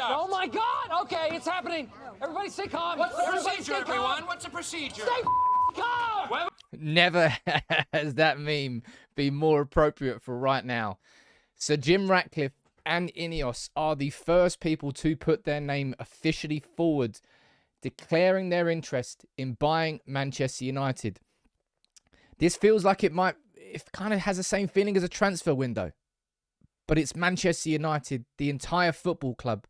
stuff. Oh my God! Okay, it's happening. Everybody stay calm. What's the Everybody procedure, stay calm. everyone? What's the procedure? Stay calm. Well, Never has that meme been more appropriate for right now. So Jim Ratcliffe and Ineos are the first people to put their name officially forward, declaring their interest in buying Manchester United. This feels like it kind of has the same feeling as a transfer window. But it's Manchester United, the entire football club,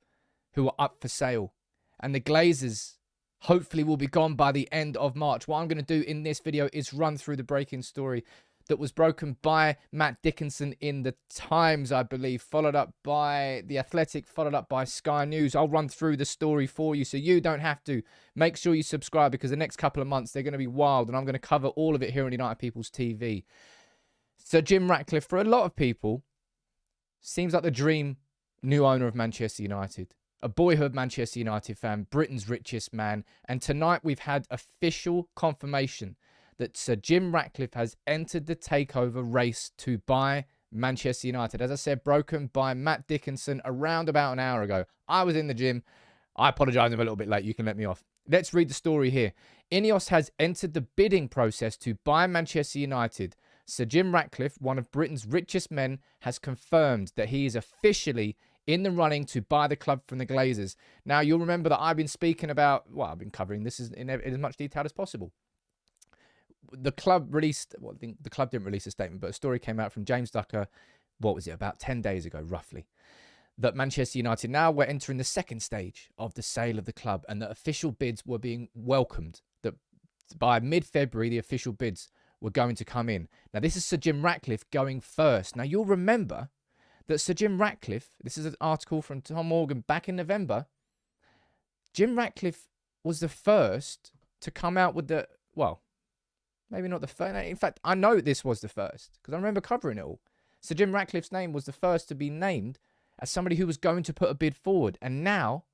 who are up for sale. And the Glazers hopefully will be gone by the end of March. What I'm going to do in this video is run through the breaking story that was broken by Matt Dickinson in the Times, I believe, followed up by The Athletic, followed up by Sky News. I'll run through the story for you so you don't have to. Make sure you subscribe because the next couple of months they're going to be wild and I'm going to cover all of it here on United People's TV. So Jim Ratcliffe, for a lot of people, seems like the dream new owner of Manchester United. A boyhood Manchester United fan, Britain's richest man. And tonight we've had official confirmation that Sir Jim Ratcliffe has entered the takeover race to buy Manchester United. As I said, broken by Matt Dickinson around about an hour ago. I was in the gym. I apologise, I'm a little bit late. You can let me off. Let's read the story here. Ineos has entered the bidding process to buy Manchester United. Sir Jim Ratcliffe, one of Britain's richest men, has confirmed that he is officially in the running to buy the club from the Glazers. Now, you'll remember that I've been speaking about, well, I've been covering this in as much detail as possible. The club released, well, I think the club didn't release a statement, but a story came out from James Ducker, what was it, about 10 days ago, roughly, that Manchester United now were entering the second stage of the sale of the club and that official bids were being welcomed, that by mid-February, the official bids were going to come in. Now, this is Sir Jim Ratcliffe going first. Now, you'll remember that Sir Jim Ratcliffe, this is an article from Tom Morgan back in November, Jim Ratcliffe was the first to come out with the, well, maybe not the first. In fact, I know this was the first because I remember covering it all. Sir Jim Ratcliffe's name was the first to be named as somebody who was going to put a bid forward. And now,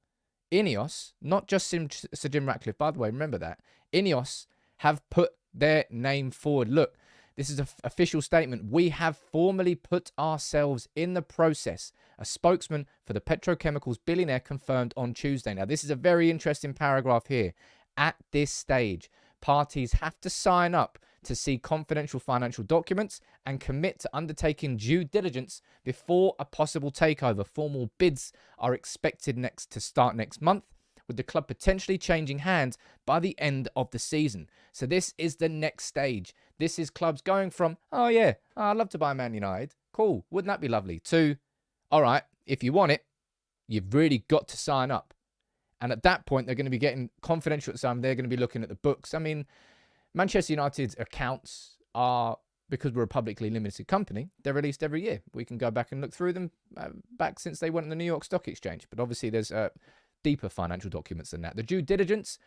Ineos, not just Sir Jim Ratcliffe, by the way, remember that, Ineos have put their name forward. Look, this is an official statement. We have formally put ourselves in the process. A spokesman for the petrochemicals billionaire confirmed on Tuesday. Now, this is a very interesting paragraph here. At this stage, parties have to sign up to see confidential financial documents and commit to undertaking due diligence before a possible takeover. Formal bids are expected to start next month, with the club potentially changing hands by the end of the season. So this is the next stage. This is clubs going from, oh yeah, I'd love to buy Man United. Cool, wouldn't that be lovely? To, all right, if you want it, you've really got to sign up. And at that point, they're going to be getting confidential at some. They're going to be looking at the books. I mean, Manchester United's accounts are, because we're a publicly limited company, they're released every year. We can go back and look through them back since they went on the New York Stock Exchange. But obviously, there's deeper financial documents than that. The due diligence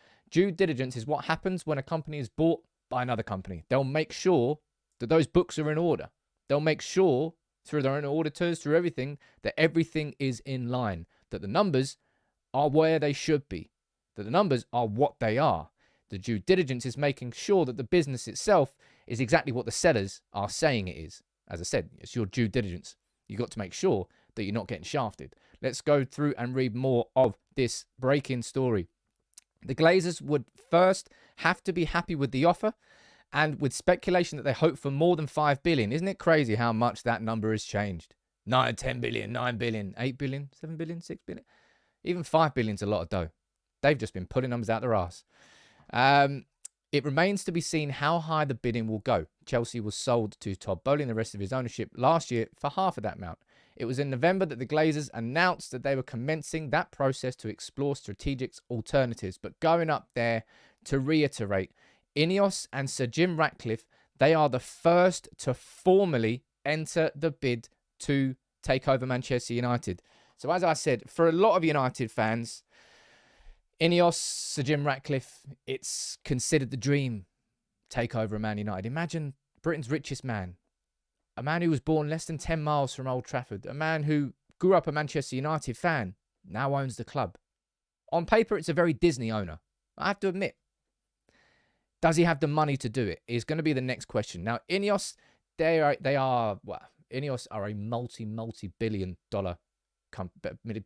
is what happens when a company is bought by another company. They'll make sure that those books are in order. They'll make sure through their own auditors, through everything, that everything is in line, that the numbers are where they should be, that the numbers are what they are. The due diligence is making sure that the business itself is exactly what the sellers are saying it is. As I said, it's your due diligence. You've got to make sure that you're not getting shafted. Let's go through and read more of this breaking story. The Glazers would first have to be happy with the offer, and with speculation that they hope for more than 5 billion. Isn't it crazy how much that number has changed? 9, 10 billion, 9 billion, 8 billion, 7 billion, 6 billion. Even 5 billion is a lot of dough. They've just been putting numbers out their arse. It remains to be seen how high the bidding will go. Chelsea was sold to Todd Boehly and the rest of his ownership last year for half of that amount. It was in November that the Glazers announced that they were commencing that process to explore strategic alternatives. But going up there, to reiterate, Ineos and Sir Jim Ratcliffe, they are the first to formally enter the bid to take over Manchester United. So as I said, for a lot of United fans, Ineos, Sir Jim Ratcliffe, it's considered the dream takeover of Man United. Imagine Britain's richest man, a man who was born less than 10 miles from Old Trafford, a man who grew up a Manchester United fan, now owns the club. On paper, it's a very Disney owner. I have to admit. Does he have the money to do it? Is going to be the next question. Now, Ineos, Ineos are a multi-billion dollar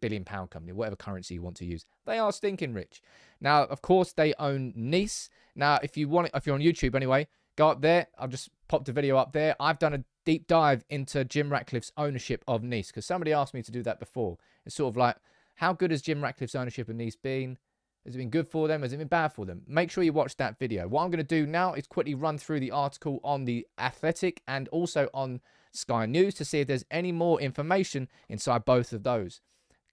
billion-pound company, whatever currency you want to use. They are stinking rich. Now, of course, they own Nice. Now, if you're on YouTube anyway, go up there. I've just popped a video up there. I've done a deep dive into Jim Ratcliffe's ownership of Nice, because somebody asked me to do that before. It's sort of like, how good has Jim Ratcliffe's ownership of Nice been? Has it been good for them? Has it been bad for them? Make sure you watch that video. What I'm going to do now is quickly run through the article on The Athletic and also on Sky News to see if there's any more information inside both of those.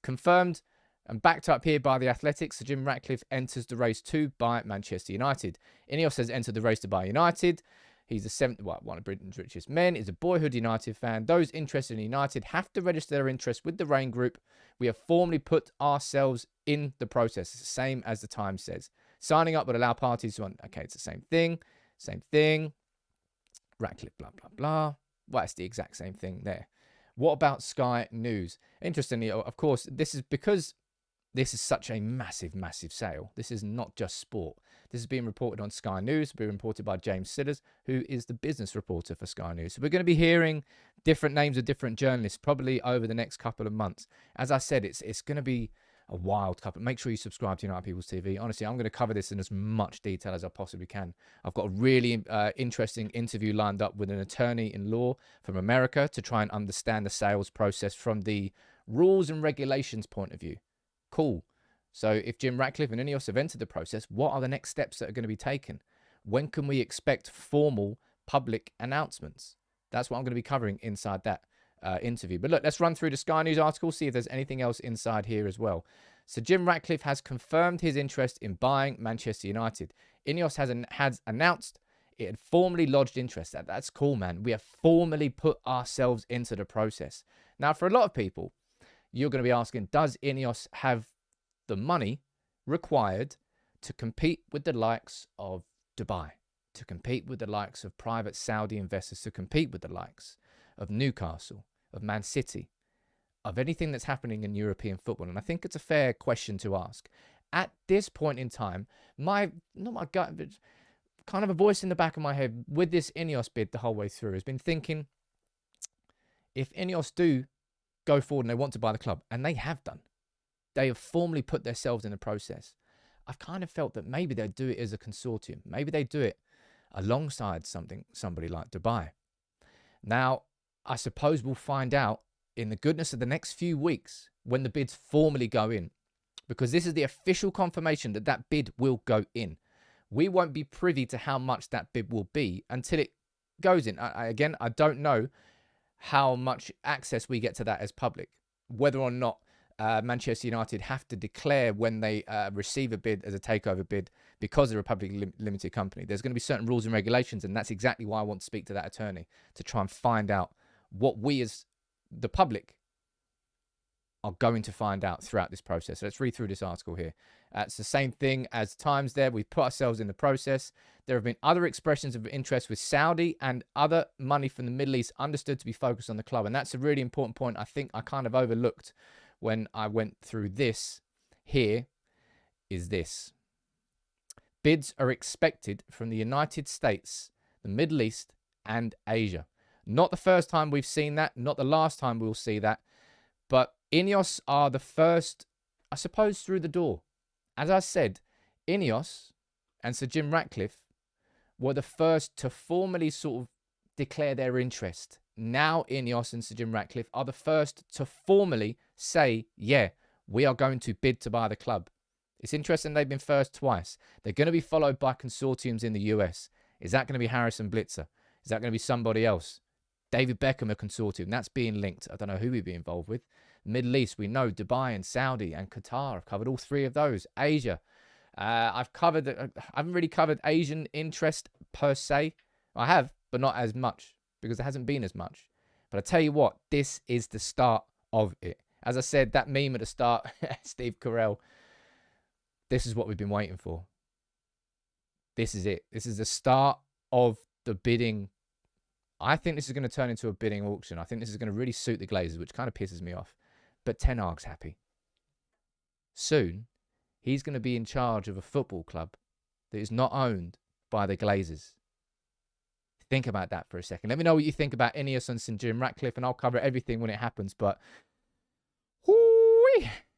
Confirmed and backed up here by The Athletic, so Jim Ratcliffe enters the race to buy Manchester United. Ineos has entered the race to buy United. He's one of Britain's richest men. He's a boyhood United fan. Those interested in United have to register their interest with the Rain Group. We have formally put ourselves in the process. It's the same as the Times says. Signing up would allow parties to... Okay, it's the same thing. Same thing. Ratcliffe, blah, blah, blah. Well, it's the exact same thing there. What about Sky News? Interestingly, of course, this is because this is such a massive, massive sale. This is not just sport. This is being reported on Sky News, being reported by James Sillers, who is the business reporter for Sky News. So we're going to be hearing different names of different journalists probably over the next couple of months. As I said, it's going to be a wild couple. Make sure you subscribe to United People's TV. Honestly, I'm going to cover this in as much detail as I possibly can. I've got a really interesting interview lined up with an attorney in law from America to try and understand the sales process from the rules and regulations point of view. Cool. So if Jim Ratcliffe and Ineos have entered the process, what are the next steps that are going to be taken? When can we expect formal public announcements? That's what I'm going to be covering inside that interview. But look, let's run through the Sky News article, see if there's anything else inside here as well. So Jim Ratcliffe has confirmed his interest in buying Manchester United. Ineos has announced it had formally lodged interest. That's cool, man. We have formally put ourselves into the process. Now, for a lot of people, you're going to be asking, does Ineos have the money required to compete with the likes of Dubai, to compete with the likes of private Saudi investors, to compete with the likes of Newcastle, of Man City, of anything that's happening in European football? And I think it's a fair question to ask. At this point in time, not my gut, but kind of a voice in the back of my head with this Ineos bid the whole way through has been thinking, if Ineos do go forward and they want to buy the club, and they have done, they have formally put themselves in the process, I've kind of felt that maybe they'd do it as a consortium. Maybe they do it alongside somebody like Dubai. Now, I suppose we'll find out in the goodness of the next few weeks when the bids formally go in, because this is the official confirmation that that bid will go in. We won't be privy to how much that bid will be until it goes in. Again, I don't know how much access we get to that as public, whether or not Manchester United have to declare when they receive a bid as a takeover bid because they're a publicly limited company. There's going to be certain rules and regulations, and that's exactly why I want to speak to that attorney, to try and find out what we as the public are going to find out throughout this process. So let's read through this article here. It's the same thing as Times there. We've put ourselves in the process. There have been other expressions of interest with Saudi and other money from the Middle East understood to be focused on the club. And that's a really important point I think I kind of overlooked when I went through this. Here is this. Bids are expected from the United States, the Middle East, and Asia. Not the first time we've seen that, not the last time we'll see that, but Ineos are the first, I suppose, through the door. As I said, Ineos and Sir Jim Ratcliffe were the first to formally sort of declare their interest. Now Ineos and Sir Jim Ratcliffe are the first to formally say, yeah, we are going to bid to buy the club. It's interesting they've been first twice. They're going to be followed by consortiums in the US. Is that going to be Harrison Blitzer? Is that going to be somebody else? David Beckham, a consortium. That's being linked. I don't know who we'd be involved with. Middle East, we know Dubai and Saudi and Qatar. I've covered all three of those. Asia. I haven't really covered Asian interest per se. I have, but not as much because there hasn't been as much. But I tell you what, this is the start of it. As I said, that meme at the start, Steve Carell, this is what we've been waiting for. This is it. This is the start of the bidding. I think this is going to turn into a bidding auction. I think this is going to really suit the Glazers, which kind of pisses me off. But Ten Hag's happy. Soon, he's going to be in charge of a football club that is not owned by the Glazers. Think about that for a second. Let me know what you think about Ineos and St. Jim Ratcliffe, and I'll cover everything when it happens. But whoo, Bye.